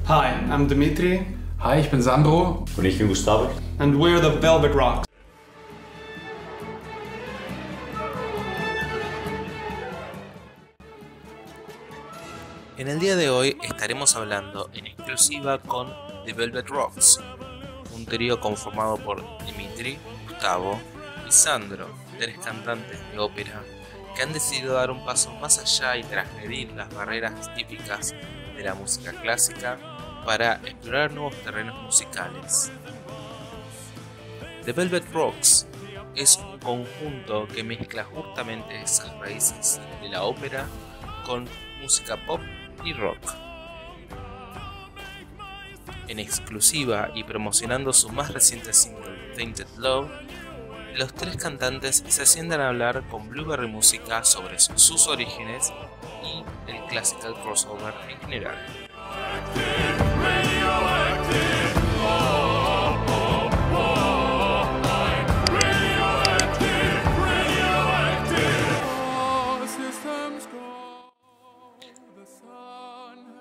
Hi, I'm Dmitry. Hi, ich bin Sandro. Und ich bin Gustavo. And we're the Velvet Rocks. En el día de hoy estaremos hablando en exclusiva con The Velvet Rocks, un trío conformado por Dmitry, Gustavo y Sandro, tres cantantes de ópera que han decidido dar un paso más allá y transgredir las barreras típicas de la música clásica para explorar nuevos terrenos musicales. The Velvet Rocks es un conjunto que mezcla justamente esas raíces de la ópera con música pop y rock. En exclusiva y promocionando su más reciente single Tainted Love, los tres cantantes se sientan a hablar con BlueberryMusica sobre sus orígenes y el classical crossover en general.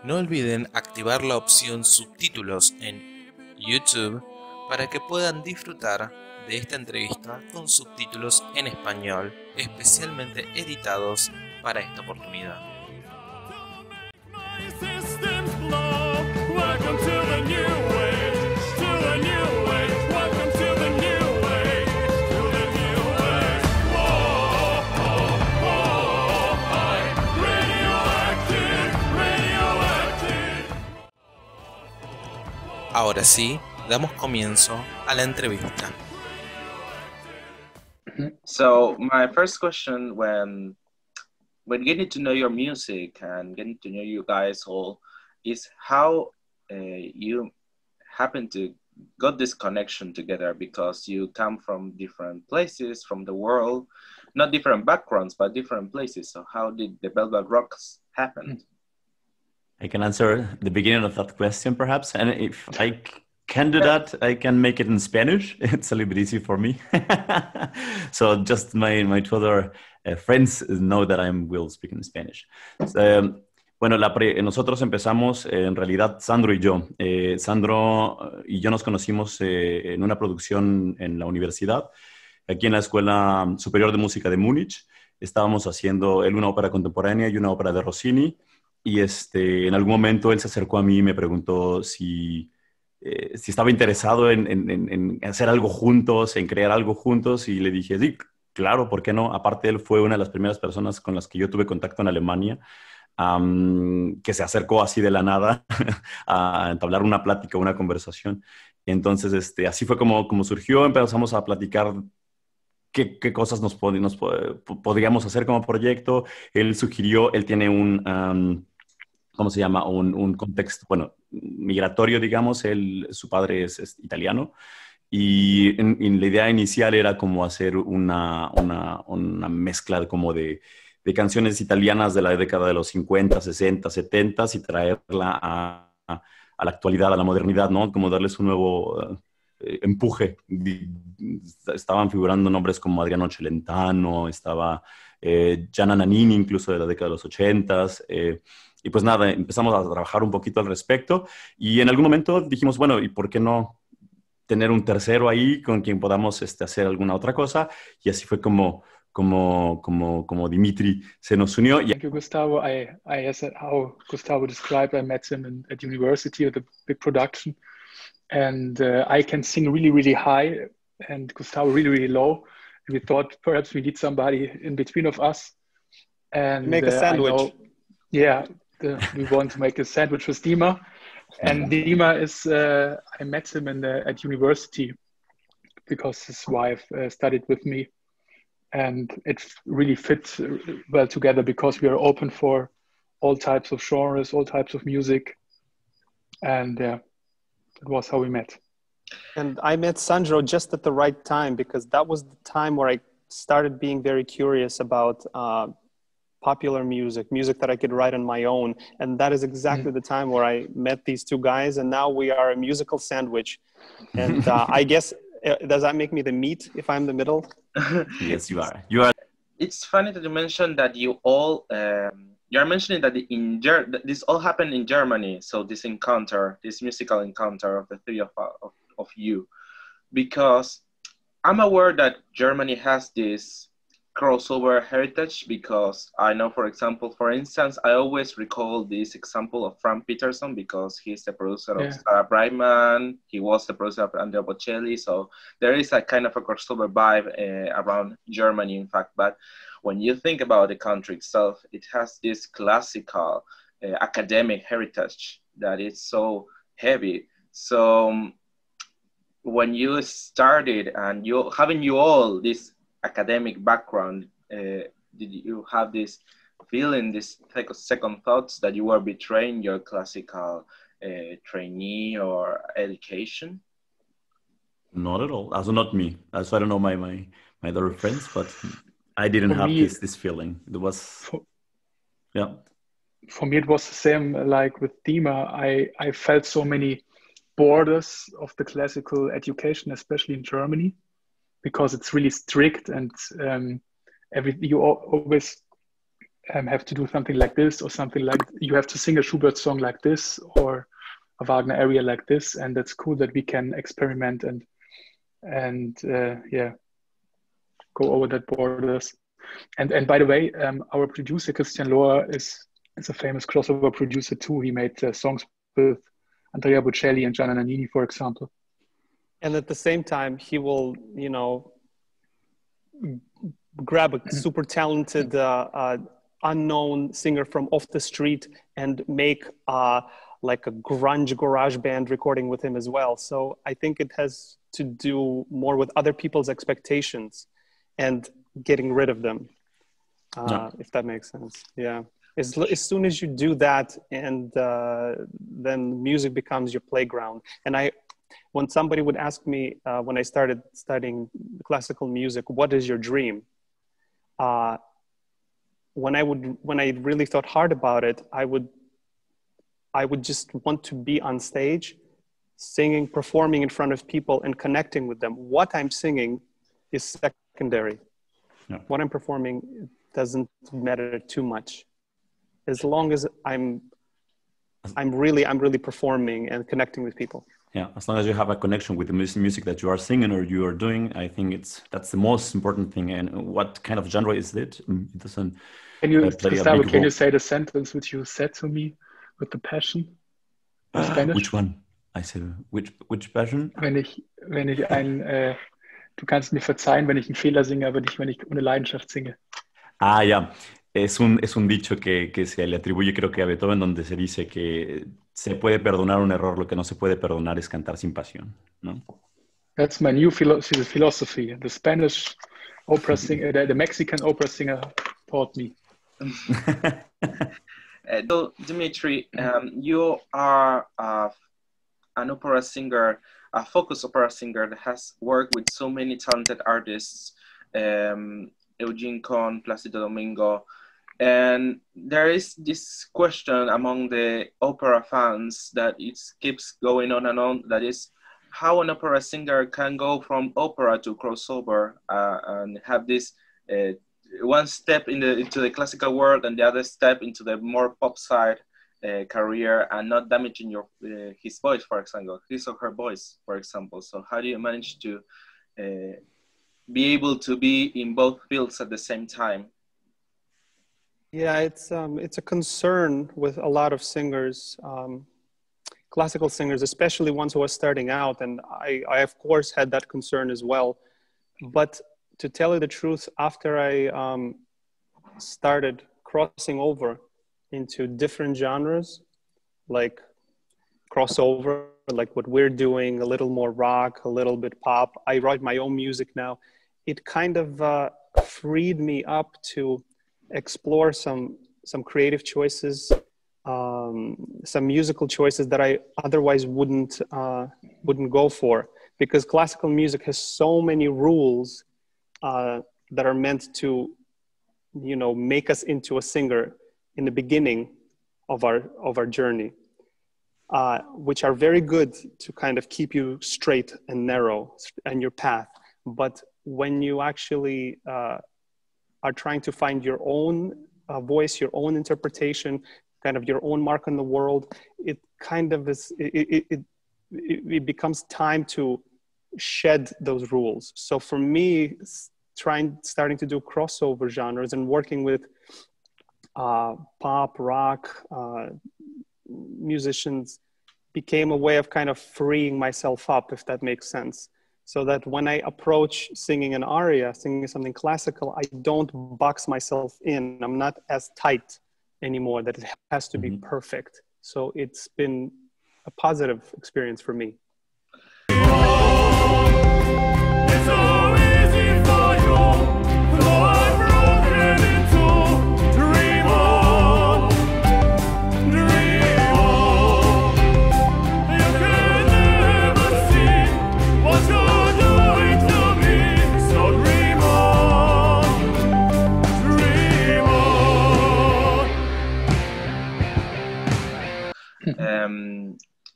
No olviden activar la opción subtítulos en YouTube para que puedan disfrutar de esta entrevista con subtítulos en español, especialmente editados para esta oportunidad. Ahora sí, damos comienzo a la entrevista. So my first question, when getting to know your music and getting to know you guys all, is how you happen to got this connection together, because you come from different places from the world, not different backgrounds, but different places. So how did the Velvet Rocks happen? I can answer the beginning of that question, perhaps. And if I can do that, I can make it in Spanish. It's a little bit easy for me. So just my two other friends know that I will speak in Spanish. Bueno, nosotros empezamos, en realidad, Sandro y yo. Sandro y yo nos conocimos en una producción en la universidad, aquí en la Escuela Superior de Música de Múnich. Estábamos haciendo él una ópera contemporánea y una ópera de Rossini. Y en algún momento él se acercó a mí y me preguntó si estaba interesado en hacer algo juntos, en crear algo juntos. Y le dije, sí, claro, ¿por qué no? Aparte, él fue una de las primeras personas con las que yo tuve contacto en Alemania, que se acercó así de la nada a entablar una plática, una conversación. Entonces, así fue como surgió. Empezamos a platicar qué cosas podríamos hacer como proyecto. Él sugirió, él tiene ¿cómo se llama? Un contexto, bueno, migratorio, digamos. Su padre es italiano. Y la idea inicial era como hacer una mezcla como de canciones italianas de la década de los 50, 60, 70 y traerla a la actualidad, a la modernidad, ¿no? Como darles un nuevo empuje. Estaban figurando nombres como Adriano Celentano, estaba Gianna Nannini, incluso de la década de los 80s. Y pues nada, empezamos a trabajar un poquito al respecto. Y en algún momento dijimos, bueno, ¿y por qué no tener un tercero ahí con quien podamos hacer alguna otra cosa? Y así fue como Dmitry se nos unió. Thank you, Gustavo. As how Gustavo described, I met him at university at a big production. And I can sing really, really high and Gustavo really, really low. And we thought perhaps we need somebody in between of us. And make a sandwich. We want to make a sandwich with Dima. And Dima is, I met him at university because his wife studied with me. And it really fits well together because we are open for all types of genres, all types of music. And that was how we met. And I met Sandro just at the right time, because that was the time where I started being very curious about popular music that I could write on my own. And that is exactly the time where I met these two guys. And now we are a musical sandwich. And I guess, does that make me the meat if I'm the middle? Yes, you are. You are. It's funny that you mentioned that you all you're mentioning that this all happened in Germany. So this encounter, this musical encounter of the three of you, because I'm aware that Germany has this crossover heritage, because I know, for instance, I always recall this example of Frank Peterson, because he's the producer of Sarah Brightman. He was the producer of Andrea Bocelli. So there is a kind of a crossover vibe around Germany, in fact. But when you think about the country itself, it has this classical academic heritage that is so heavy. So when you started and having all this academic background, did you have this feeling, this type of second thoughts that you were betraying your classical trainee or education? Not at all. Also not me. So I don't know my other friends, but I didn't have this feeling. It was, For me, it was the same like with Dima. I felt so many borders of the classical education, especially in Germany, because it's really strict, and you always have to do something like this, or something like, you have to sing a Schubert song like this, or a Wagner aria like this. And that's cool that we can experiment and go over that borders. And by the way, our producer Christian Lohr is a famous crossover producer too. He made songs with Andrea Bocelli and Gianna Nannini, for example. And at the same time, he will, grab a super talented, unknown singer from off the street and make like a grunge garage band recording with him as well. So I think it has to do more with other people's expectations and getting rid of them, if that makes sense. Yeah. As soon as you do that, and then music becomes your playground. And when somebody would ask me, when I started studying classical music, what is your dream? When I really thought hard about it, I would just want to be on stage, singing, performing in front of people and connecting with them. What I'm singing is secondary. Yeah. What I'm performing doesn't matter too much. As long as I'm really performing and connecting with people. Yeah, as long as you have a connection with the music that you are singing or you are doing, I think that's the most important thing. And what kind of genre is it? It doesn't. Can you say the sentence which you said to me with the passion? In Spanish? Which one? I said which passion? Du kannst mir verzeihen, wenn ich einen Fehler singe, aber nicht, wenn ich ohne Leidenschaft singe. Ah, ya. Es un dicho que se le atribuye, creo que a Beethoven, donde se dice que se puede perdonar un error, lo que no se puede perdonar es cantar sin pasión, ¿no? That's my new philosophy. The Spanish opera singer, the Mexican opera singer taught me. So, Dmitry, you are an opera singer, a focus opera singer that has worked with so many talented artists, Eugene Kohn, Placido Domingo. And there is this question among the opera fans that it keeps going on and on, that is how an opera singer can go from opera to crossover and have this one step into the classical world and the other step into the more pop side career, and not damaging his voice, for example, his or her voice, for example. So how do you manage to be able to be in both fields at the same time? Yeah, it's a concern with a lot of singers, classical singers, especially ones who are starting out. And I of course had that concern as well. But to tell you the truth, after I started crossing over into different genres, like crossover, like what we're doing, a little more rock, a little bit pop, I write my own music now. It kind of freed me up to explore some creative choices, some musical choices that I otherwise wouldn't go for, because classical music has so many rules that are meant to, make us into a singer in the beginning of our journey, which are very good to kind of keep you straight and narrow in your path. But when you actually are trying to find your own voice, your own interpretation, kind of your own mark on the world, it kind of is, it becomes time to shed those rules. So for me, starting to do crossover genres and working with pop, rock musicians became a way of kind of freeing myself up, if that makes sense. So that when I approach singing an aria, singing something classical, I don't box myself in. I'm not as tight anymore that it has to be perfect. So it's been a positive experience for me. It's so easy for you, though I'm broken in two. Dream on, dream on. You can never see what you're doing to me. So dream on, dream on.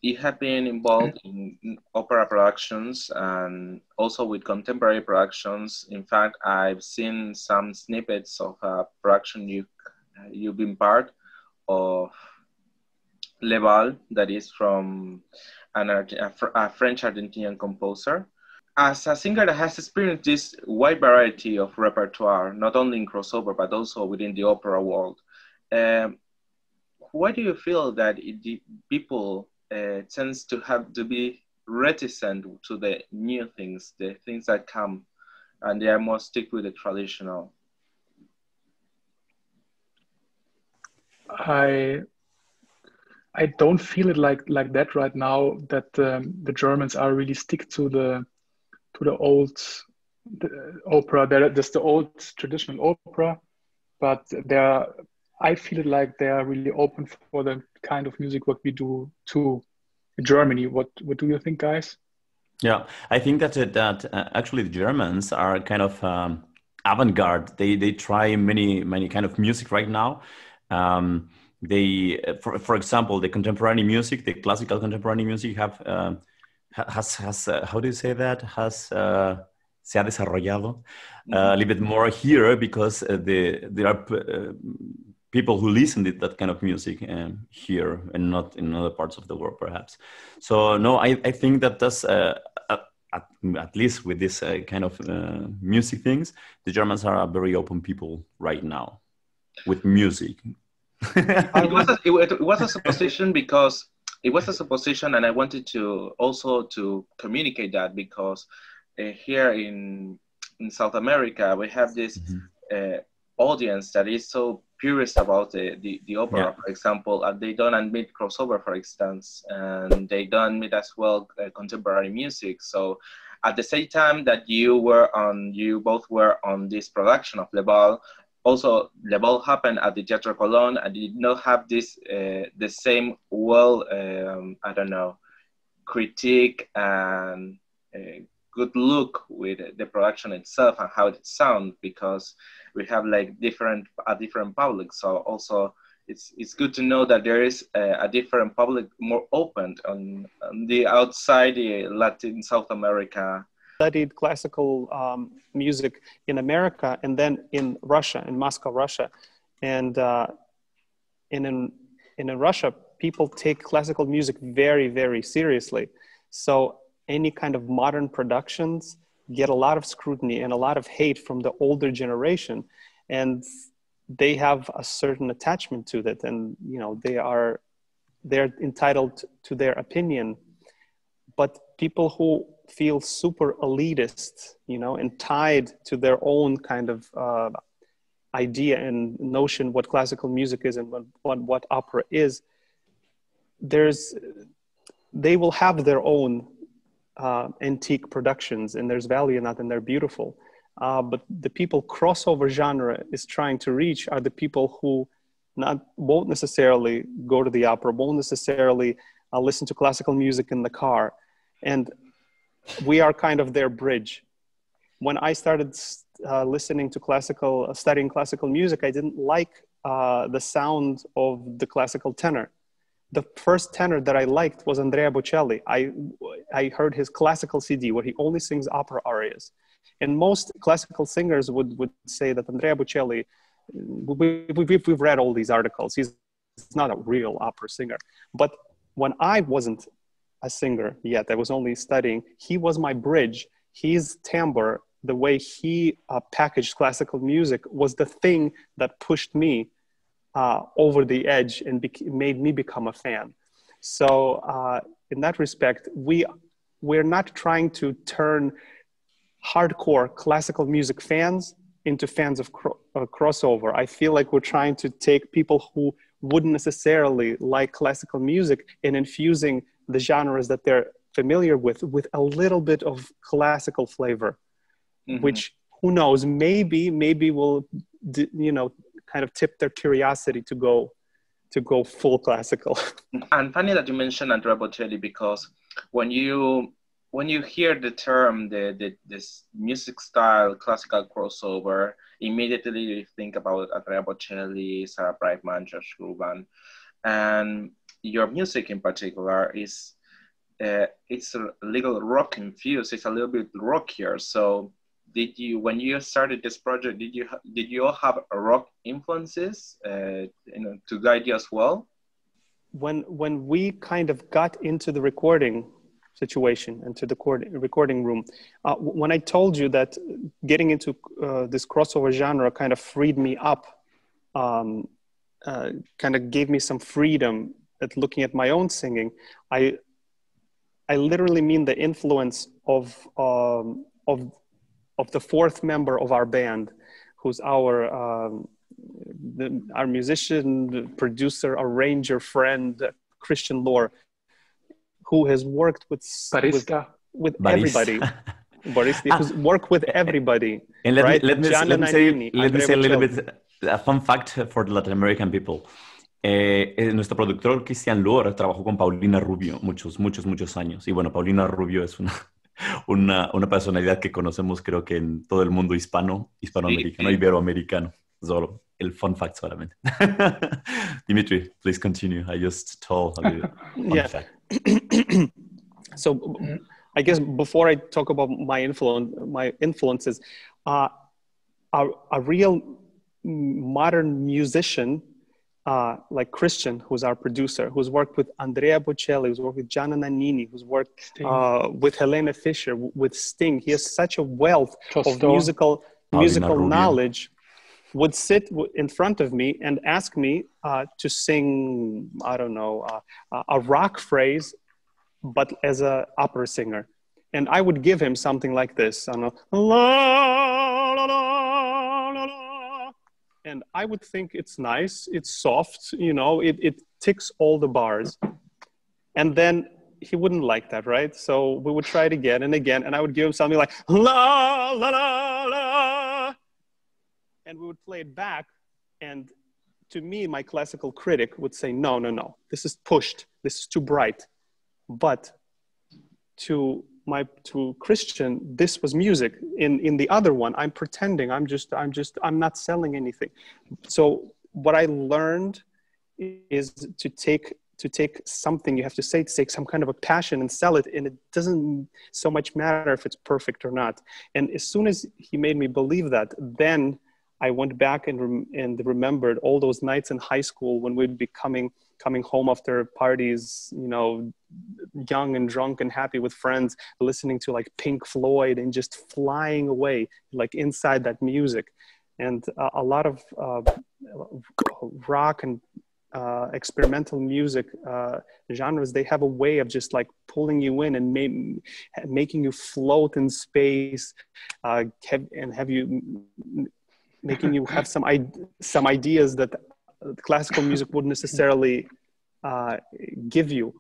You have been involved in opera productions and also with contemporary productions. In fact, I've seen some snippets of a production you've been part of, Le Bal, that is from a French-Argentinian composer. As a singer that has experienced this wide variety of repertoire, not only in crossover, but also within the opera world, why do you feel that the people tends to have to be reticent to the new things, the things that come, and they are more stick with the traditional? I don't feel it like that right now, that the Germans are really stick to the old opera. There's the old traditional opera, but I feel it like they are really open for the kind of music what we do too in Germany. What do you think, guys? Yeah, I think that actually the Germans are kind of avant-garde. They try many kind of music right now. For example, the contemporary music, the classical contemporary music has how do you say that? Se ha desarrollado a little bit more here because there are people who listen to that kind of music here and not in other parts of the world, perhaps. So no, I think that that's at least with this kind of music things, the Germans are a very open people right now with music. It was a supposition because it was a supposition, and I wanted to also to communicate that because here in South America we have this audience that is so purist about the opera, for example, and they don't admit crossover, for instance, and they don't admit as well contemporary music. So at the same time that you both were on this production of Le Bal, also Le Bal happened at the Teatro Colón and did not have this the same I don't know, critique and good look with the production itself and how it sounds, because we have like a different public. So also it's good to know that there is a different public, more open on the outside Latin South America. Studied classical music in America and then in Russia, in Moscow, Russia. And in Russia, people take classical music very, very seriously. So any kind of modern productions get a lot of scrutiny and a lot of hate from the older generation. And they have a certain attachment to that. And, you know, they're entitled to their opinion. But people who feel super elitist, you know, and tied to their own kind of idea and notion what classical music is and what opera is, they will have their own antique productions, and there's value in that, and they're beautiful. But the people crossover genre is trying to reach are the people who won't necessarily go to the opera, won't necessarily listen to classical music in the car. And we are kind of their bridge. When I started studying classical music, I didn't like the sound of the classical tenor. The first tenor that I liked was Andrea Bocelli. I heard his classical CD where he only sings opera arias. And most classical singers would say that Andrea Bocelli we've read all these articles. He's not a real opera singer. But when I wasn't a singer yet, I was only studying, he was my bridge. His timbre, the way he packaged classical music was the thing that pushed me over the edge and made me become a fan. So in that respect, we're not trying to turn hardcore classical music fans into fans of crossover. I feel like we're trying to take people who wouldn't necessarily like classical music and infusing the genres that they're familiar with a little bit of classical flavor, which, who knows, maybe will, kind of tip their curiosity to go full classical. And funny that you mentioned Andrea Bocelli, because when you hear the term, this music style, classical crossover, immediately you think about Andrea Bocelli, Sarah Brightman, Josh Groban, and your music in particular is, it's a little rock infused, it's a little bit rockier. So when you started this project, did you all have rock influences to guide you as well? When we kind of got into the recording situation, into the recording room, when I told you that getting into this crossover genre kind of freed me up, kind of gave me some freedom at looking at my own singing, I literally mean the influence of the fourth member of our band, who's our musician, producer, arranger, friend, Christian Lore, who has worked with everybody. Barista, who's worked with everybody. And let me say a little bit, a fun fact for the Latin American people. Nuestro productor Christian Lore trabajó con Paulina Rubio muchos años. Y bueno, Paulina Rubio es una personalidad que conocemos, creo que en todo el mundo hispanoamericano, iberoamericano. Solo el fun fact solamente. Dmitry, please continue. I just told a little fun fact. So I guess before I talk about my influences, a real modern musician, like Christian, who's our producer, who's worked with Andrea Bocelli, who's worked with Gianna Nannini, who's worked with Helena Fischer, with Sting. He has such a wealth of musical knowledge, would sit in front of me and ask me to sing, I don't know, a rock phrase, but as an opera singer. And I would give him something like this, I don't know, la, la, la, la, la. And I would think it's nice, it's soft, it ticks all the bars. And then he wouldn't like that, right? So we would try it again and again, and I would give him something like, la, la, la, la. And we would play it back, and to me, my classical critic would say, no, this is pushed, this is too bright. But to Christian, this was music. In the other one, I'm pretending, I'm not selling anything. So what I learned is to take something, you have to take some kind of a passion and sell it, and it doesn't so much matter if it's perfect or not. And as soon as he made me believe that, then I went back and remembered all those nights in high school when we'd be coming home after parties, young and drunk and happy with friends, listening to like Pink Floyd and just flying away like inside that music. And a lot of rock and experimental music genres, they have a way of just like pulling you in and making you float in space, making you have some ideas that classical music wouldn't necessarily give you.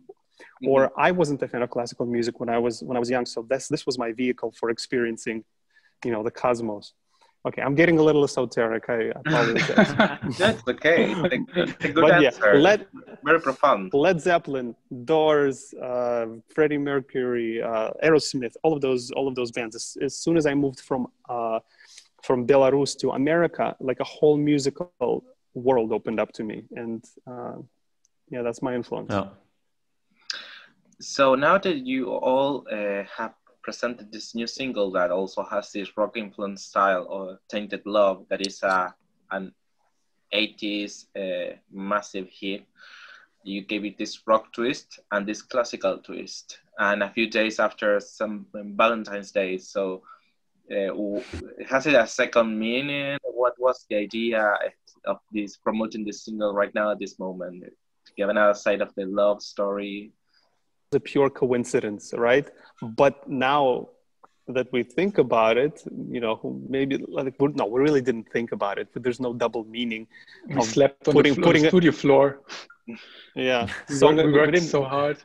Or I wasn't a fan of classical music when I was young, so this was my vehicle for experiencing, the cosmos. Okay, I'm getting a little esoteric. I apologize. That's okay. It's a good answer. Very profound. Led Zeppelin, Doors, Freddie Mercury, Aerosmith, all of those bands. As soon as I moved from Belarus to America, like a whole musical world opened up to me, and that's my influence. Yeah. So now that you all have presented this new single that also has this rock influence style, or Tainted Love, that is an 80s massive hit. You gave it this rock twist and this classical twist. And a few days after some Valentine's Day, so has it a second meaning? What was the idea of this promoting this single right now at this moment? To give another side of the love story. It's a pure coincidence, right? But now that we think about it, you know, maybe like we really didn't think about it. But there's no double meaning. We slept on the studio floor. Yeah, we worked so hard.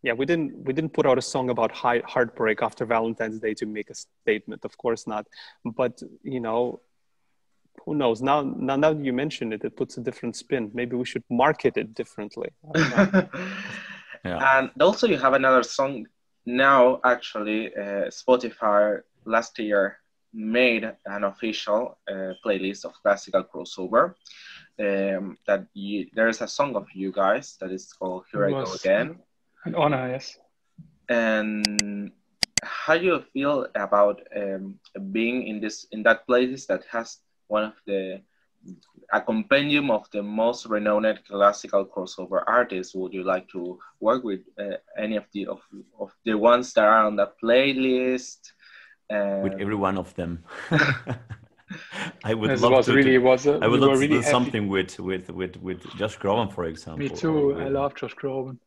Yeah, we didn't put out a song about heartbreak after Valentine's Day to make a statement. Of course not. But you know, who knows? Now that you mention it, it puts a different spin. Maybe we should market it differently. I don't know. Yeah. And also, you have another song now. Actually, Spotify last year made an official playlist of classical crossover. There is a song of you guys that is called "Here I Go Again." An honor, yes. And how do you feel about being in that playlist that has one of a compendium of the most renowned classical crossover artists? Would you like to work with any of the ones that are on the playlist? With every one of them. I would Yes, love to do happy. something with Josh Groban, for example. Me too. I love Josh Groban.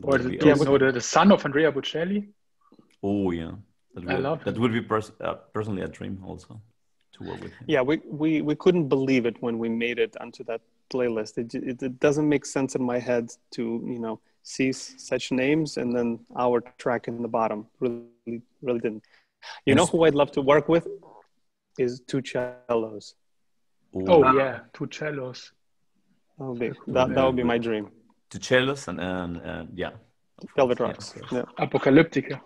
Or Awesome. the son of Andrea Bocelli. Oh yeah, that would be personally a dream also to work with him. Yeah, we couldn't believe it when we made it onto that playlist. It doesn't make sense in my head to, you know, see such names and then our track in the bottom. Really didn't. You know who I'd love to work with is two cellos. Oh yeah, two cellos. That would be my dream. Two cellos and yeah. Velvet Rocks. Yeah. Apocalyptica.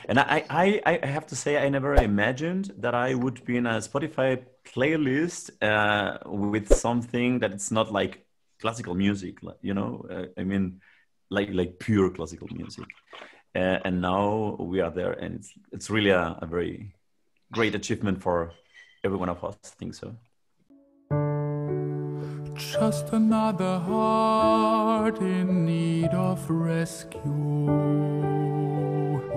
And I have to say, I never imagined that I would be in a Spotify playlist with something that it's not like classical music, you know. I mean, like pure classical music. And now we are there, and it's really a very great achievement for every one of us. I think so. Just another heart in need of rescue,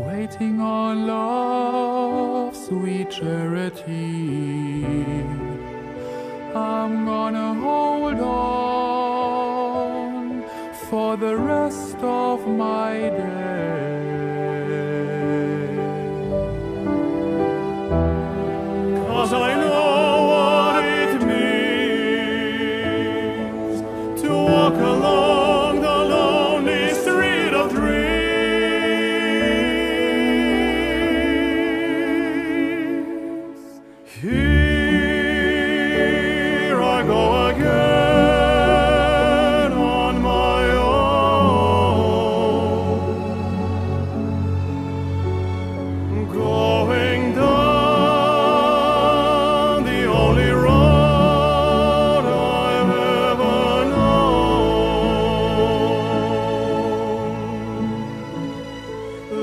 waiting on love's sweet charity. I'm gonna hold on for the rest of my days, 'cause I know what it means to walk along the lonely street of dreams. Here I go again on my own, going down the only road I've ever known,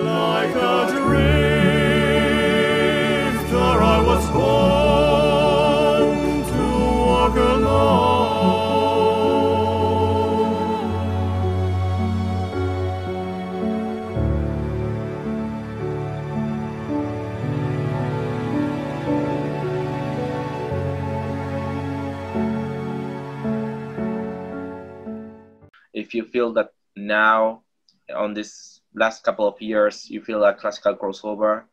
like a drifter I was born to walk alone. If you feel that now, on this last couple of years, you feel that classical crossover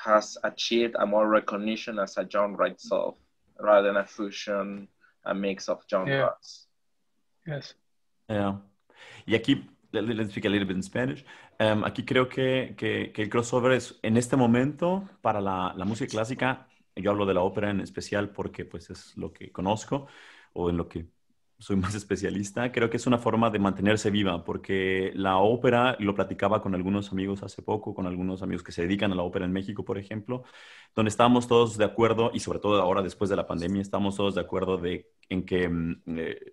has achieved a more recognition as a genre itself, rather than a fusion, a mix of genres. Yes. Yeah. Y aquí, let's speak a little bit in Spanish. Aquí creo que el crossover es, en este momento, para la música clásica, yo hablo de la ópera en especial porque pues es lo que conozco o en lo que soy más especialista. Creo que es una forma de mantenerse viva porque la ópera, lo platicaba con algunos amigos hace poco, con algunos amigos que se dedican a la ópera en México, por ejemplo, donde estábamos todos de acuerdo, y sobre todo ahora después de la pandemia, estamos todos de acuerdo en que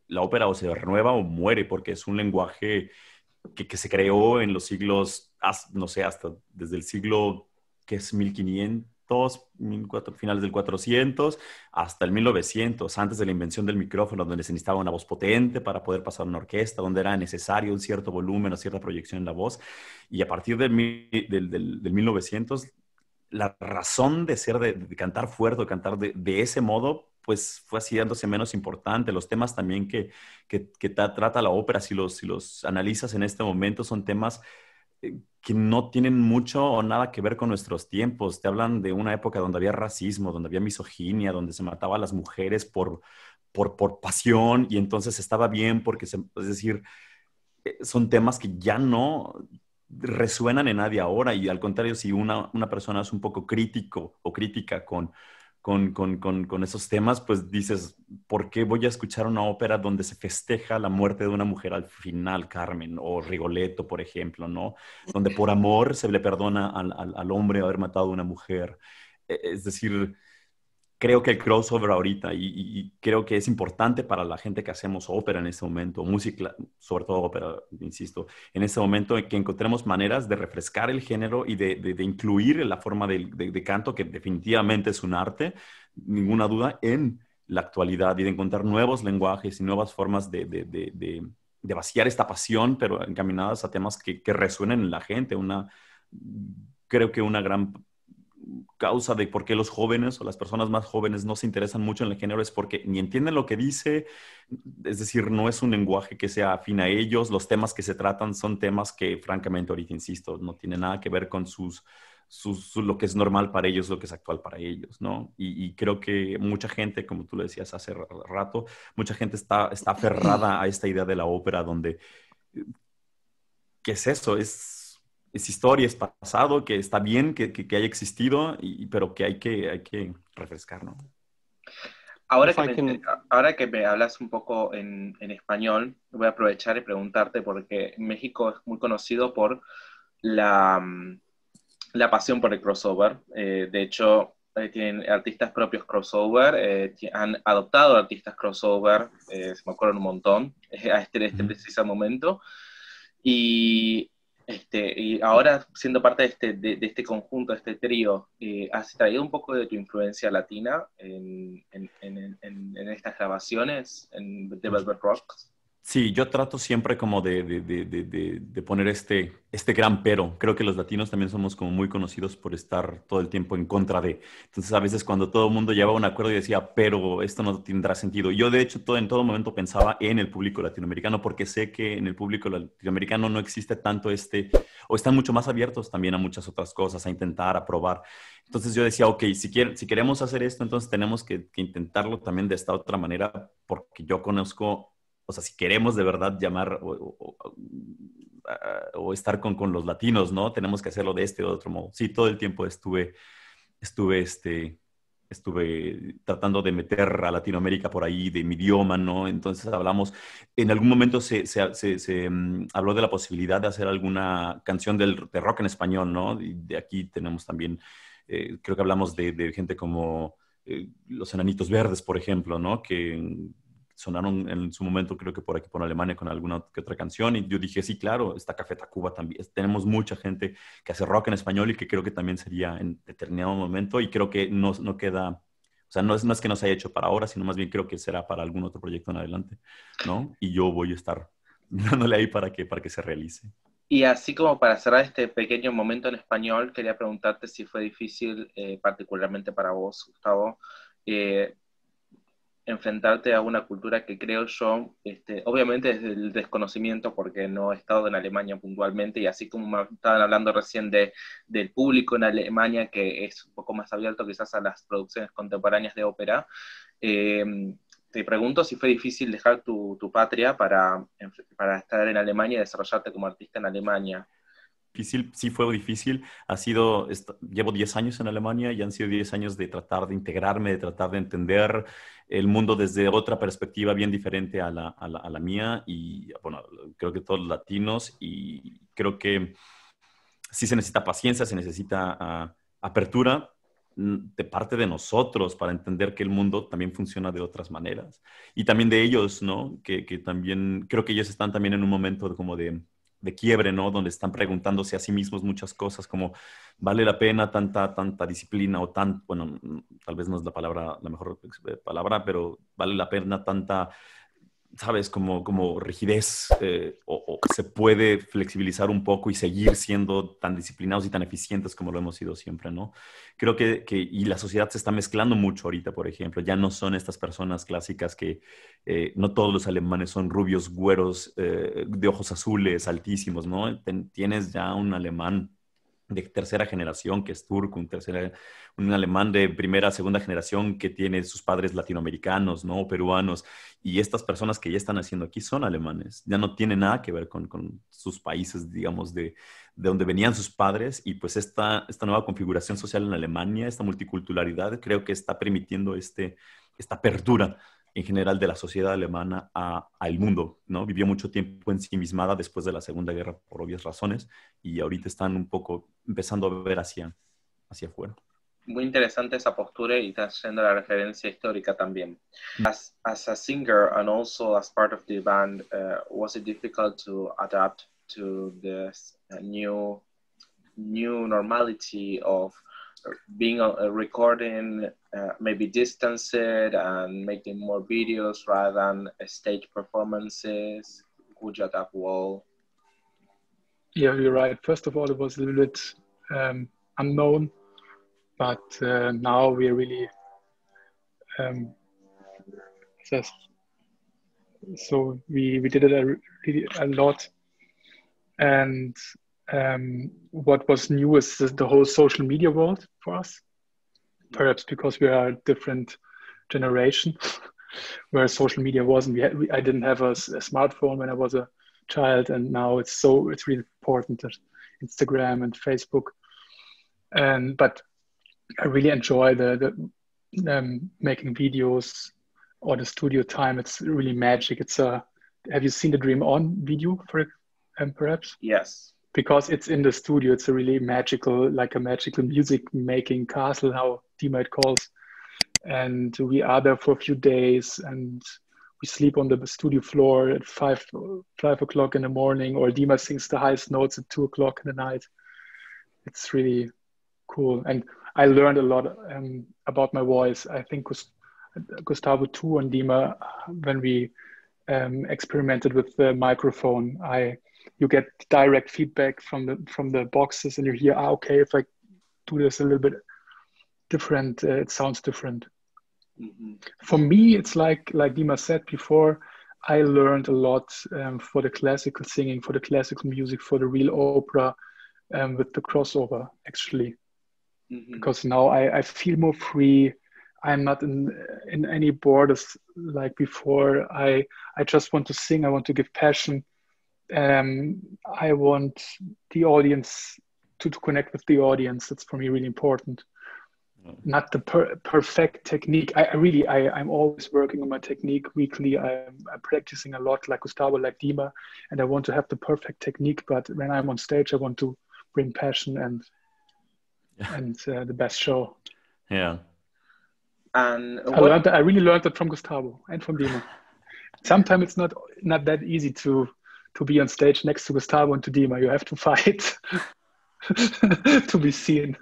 la ópera o se renueva o muere porque es un lenguaje que se creó en los siglos, no sé, hasta desde el siglo que es 1500 finales del 400, hasta el 1900, antes de la invención del micrófono, donde se necesitaba una voz potente para poder pasar una orquesta, donde era necesario un cierto volumen o cierta proyección en la voz. Y a partir del 1900, la razón de ser, de cantar fuerte, de cantar de ese modo, pues fue haciéndose menos importante. Los temas también que trata la ópera, si los analizas en este momento, son temas que no tienen mucho o nada que ver con nuestros tiempos. Te hablan de una época donde había racismo, donde había misoginia, donde se mataba a las mujeres por pasión, y entonces estaba bien porque, es decir, son temas que ya no resuenan en nadie ahora, y al contrario, si una persona es un poco crítico o crítica con esos temas, pues dices, ¿por qué voy a escuchar una ópera donde se festeja la muerte de una mujer al final, Carmen, o Rigoletto, por ejemplo, ¿no? Donde por amor se le perdona al hombre haber matado a una mujer. Es decir, creo que el crossover ahorita, y creo que es importante para la gente que hacemos ópera en este momento, música, sobre todo ópera, insisto, en este momento, que encontremos maneras de refrescar el género y de incluir la forma de canto, que definitivamente es un arte, ninguna duda, en la actualidad, y de encontrar nuevos lenguajes y nuevas formas de vaciar esta pasión, pero encaminadas a temas que resuenen en la gente. Creo que una gran causa de por qué los jóvenes o las personas más jóvenes no se interesan mucho en el género es porque ni entienden lo que dice, es decir, no es un lenguaje que sea afín a ellos. Los temas que se tratan son temas que, francamente, ahorita insisto, no tienen nada que ver con lo que es normal para ellos, lo que es actual para ellos, ¿no? Y creo que mucha gente, como tú lo decías hace rato, mucha gente está aferrada a esta idea de la ópera donde, ¿qué es eso? Es historia, es pasado, que está bien que haya existido, pero que hay que refrescar, ¿no? Ahora que me hablas un poco en español, voy a aprovechar y preguntarte, porque México es muy conocido por la pasión por el crossover. De hecho, tienen artistas propios crossover, han adoptado artistas crossover, se me acuerdan un montón, a este preciso momento. Y ahora, siendo parte de este conjunto, de este trío, ¿has traído un poco de tu influencia latina en estas grabaciones de Velvet Rocks? Sí, yo trato siempre como de poner este gran pero. Creo que los latinos también somos como muy conocidos por estar todo el tiempo en contra de. Entonces, a veces cuando todo el mundo llevaba un acuerdo y decía, pero esto no tendrá sentido. Yo, de hecho, en todo momento pensaba en el público latinoamericano, porque sé que en el público latinoamericano no existe tanto o están mucho más abiertos también a muchas otras cosas, a intentar, a probar. Entonces yo decía, ok, si queremos hacer esto, entonces tenemos que intentarlo también de esta otra manera, porque yo conozco. O sea, si queremos de verdad llamar o estar con los latinos, ¿no? Tenemos que hacerlo de este o de otro modo. Sí, todo el tiempo estuve tratando de meter a Latinoamérica por ahí, de mi idioma, ¿no? Entonces en algún momento se habló de la posibilidad de hacer alguna canción de rock en español, ¿no? Y de aquí tenemos también, creo que hablamos de gente como los Enanitos Verdes, por ejemplo, ¿no? Que sonaron en su momento, creo que por aquí, por Alemania, con alguna que otra canción, y yo dije, sí, claro, está Café Tacuba también. Tenemos mucha gente que hace rock en español y que creo que también sería en determinado momento, y creo que no queda, o sea, no es que no se haya hecho para ahora, sino más bien creo que será para algún otro proyecto en adelante, ¿no? Y yo voy a estar dándole ahí para que se realice. Y así como para cerrar este pequeño momento en español, quería preguntarte si fue difícil, particularmente para vos, Gustavo, enfrentarte a una cultura que creo yo, obviamente desde el desconocimiento, porque no he estado en Alemania puntualmente, y así como me estaban hablando recién del público en Alemania, que es un poco más abierto quizás a las producciones contemporáneas de ópera, te pregunto si fue difícil dejar tu patria para estar en Alemania y desarrollarte como artista en Alemania. Difícil, sí fue difícil. Llevo 10 años en Alemania y han sido 10 años de tratar de integrarme, de tratar de entender el mundo desde otra perspectiva bien diferente a la mía. Y bueno, creo que todos los latinos, y creo que sí se necesita paciencia, se necesita apertura de parte de nosotros para entender que el mundo también funciona de otras maneras. Y también de ellos, ¿no? Que también, creo que ellos están también en un momento como de de quiebre, ¿no? Donde están preguntándose a sí mismos muchas cosas como, ¿vale la pena tanta disciplina o bueno, tal vez no es la mejor palabra, pero ¿vale la pena tanta, sabes, como rigidez o se puede flexibilizar un poco y seguir siendo tan disciplinados y tan eficientes como lo hemos sido siempre, ¿no? Creo y la sociedad se está mezclando mucho ahorita, por ejemplo. Ya no son estas personas clásicas que no todos los alemanes son rubios, güeros, de ojos azules, altísimos, ¿no? Tienes ya un alemán de tercera generación que es turco, un alemán de primera, segunda generación que tiene sus padres latinoamericanos, ¿no? Peruanos. Y estas personas que ya están haciendo aquí son alemanes. Ya no tienen nada que ver con sus países, digamos, de donde venían sus padres. Y pues esta nueva configuración social en Alemania, esta multiculturalidad, creo que está permitiendo esta apertura en general de la sociedad alemana al mundo, ¿no? Vivió mucho tiempo ensimismada después de la Segunda Guerra por obvias razones y ahorita están un poco empezando a ver hacia afuera. Muy interesante esa postura y está haciendo la referencia histórica también. As a singer and also as part of the band, was it difficult to adapt to this new normality of being a recording, maybe distanced and making more videos rather than stage performances? Could you adapt well? Yeah, you're right. First of all, it was a little bit unknown, but now we're really so we did it really a lot. And what was new is the whole social media world for us. Perhaps because we are a different generation, where social media wasn't. I didn't have a smartphone when I was a child, and now it's really important that Instagram and Facebook. But I really enjoy the making videos or the studio time. It's really magic. Have you seen the Dream On video for perhaps? Yes. Because it's in the studio, it's a really magical music making castle, how Dmitry calls. And we are there for a few days and we sleep on the studio floor at 5 o'clock in the morning, or Dima sings the highest notes at 2 o'clock in the night. It's really cool. And I learned a lot about my voice. I think Gustavo too and Dima, when we experimented with the microphone, you get direct feedback from the boxes, and you hear, okay, if I do this a little bit different, it sounds different. Mm-hmm. For me, it's like Dima said before, I learned a lot for the classical singing, for the classical music, for the real opera, with the crossover, actually. Mm-hmm. Because now I feel more free. I'm not in any borders like before. I just want to sing. I want to give passion. I want the audience to connect with the audience. That's for me really important. Not the perfect technique. I'm always working on my technique weekly. I'm practicing a lot, like Gustavo, like Dima, and I want to have the perfect technique. But when I'm on stage, I want to bring passion and the best show. Yeah. And I really learned that from Gustavo and from Dima. Sometimes it's not that easy to be on stage next to Gustavo and to Dima. You have to fight to be seen.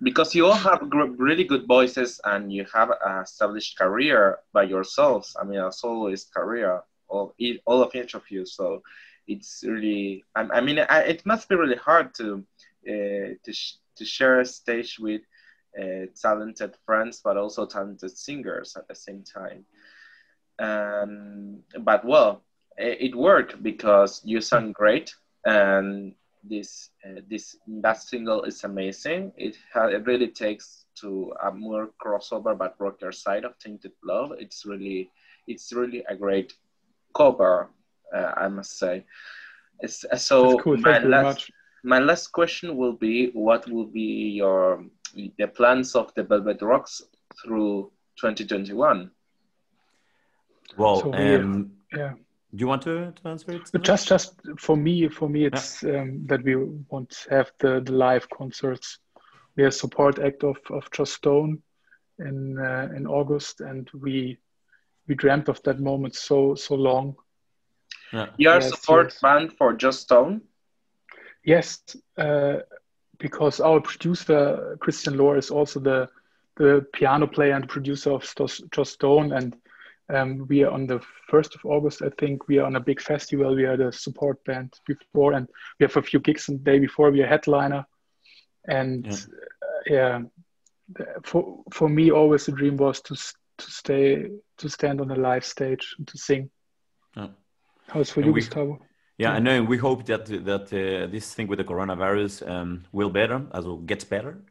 Because you all have really good voices and you have an established career by yourselves. I mean, a soloist career, all of each of you. So it's really, it must be really hard to share a stage with talented friends, but also talented singers at the same time. But well, it worked because you sang great, and that single is amazing. It really takes to a more crossover but rocker side of Tainted Love. It's really a great cover, I must say. So cool. My last question will be: what will be the plans of the Velvet Rocks through 2021? Well, yeah. Do you want to answer it? Just for me, it's that we want to have the live concerts. We are a support act of Just Stone in August, and we dreamt of that moment so long. Yeah. You are Yes, support yes. band for Just Stone? Yes, because our producer Christian Lohr is also the piano player and producer of Just Stone, and we are on the 1st of August, I think. We are on a big festival. We are the support band before, and we have a few gigs the day before. We are headliner, and for me, always the dream was to stand on a live stage and to sing. Yeah. How's for And you, we- Gustavo? Yeah, I know. We hope that this thing with the coronavirus will gets better,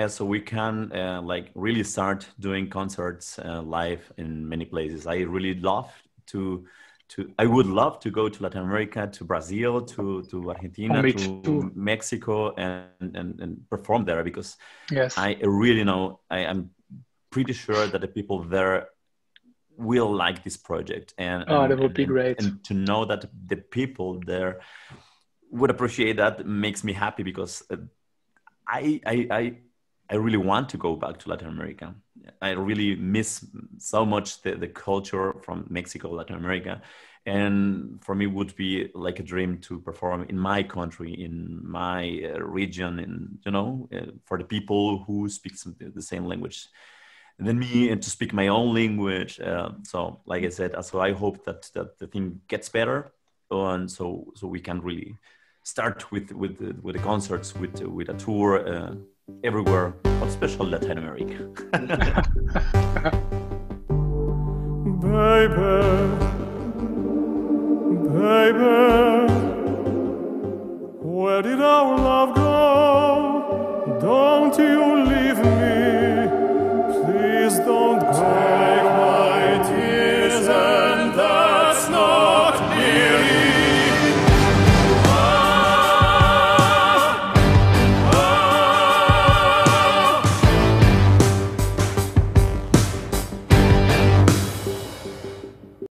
so we can like really start doing concerts live in many places. I would love to go to Latin America, to Brazil, to Argentina, me to too. Mexico, and perform there, because Yes. I really know I'm pretty sure that the people there will like this project, and that would be and- great. and to know that the people there would appreciate that makes me happy, because I really want to go back to Latin America. I really miss so much the culture from Mexico, Latin America, and for me it would be like a dream to perform in my country, in my region, and for the people who speak the same language than me, and to speak my own language. So, like I said, so I hope that the thing gets better, and so we can really start with the concerts, with a tour everywhere, but especially Latin America. Baby, baby.